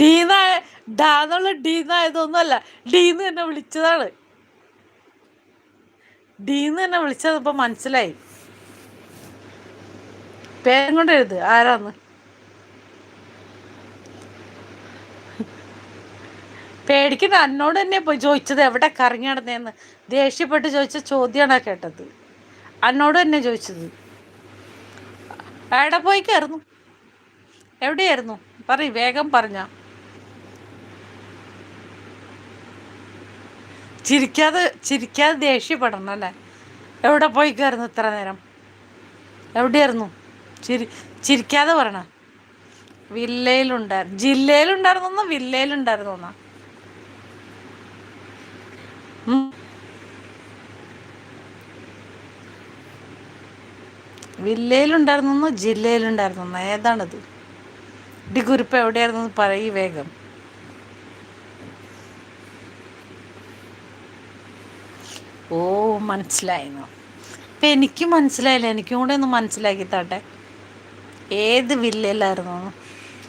ഡീന്ന ഡാന്നുള്ള ഡീന്നായതൊന്നുമല്ല, ഡീന്ന് തന്നെ വിളിച്ചതാണ്. ഡീന്ന് തന്നെ വിളിച്ചത് ഇപ്പൊ മനസ്സിലായി. പേരും കൊണ്ട് എഴുത് ആരാന്ന്. പേടിക്കുന്ന എന്നോട് തന്നെ പോയി ചോദിച്ചത് എവിടെ കറങ്ങി നടന്നേന്ന്. ദേഷ്യപ്പെട്ട് ചോദിച്ച ചോദ്യമാണ് കേട്ടത്. എന്നോട് തന്നെ ചോദിച്ചത് എവിടെ പോയിക്കായിരുന്നു, എവിടെയായിരുന്നു വേഗം പറഞ്ഞ. ചിരിക്കാതെ ദേഷ്യപ്പെടണം അല്ലേ. എവിടെ പോയിക്കായിരുന്നു ഇത്ര നേരം, എവിടെയായിരുന്നു? ചിരിക്കാതെ പറയണ. ജില്ലയിലുണ്ടായിരുന്നു വില്ലയിലുണ്ടായിരുന്നു. വില്ലയിലുണ്ടായിരുന്നു ജില്ലയിലുണ്ടായിരുന്നു, ഏതാണിത്? കുരിപ്പ് എവിടെയായിരുന്നു പറയ് വേഗം. ഓ മനസ്സിലായിരുന്നു. ഇപ്പം എനിക്ക് മനസ്സിലായില്ല, എനിക്കും കൂടെ ഒന്ന് മനസ്സിലാക്കി താട്ടെ ഏത് വില്ലയിലായിരുന്നു.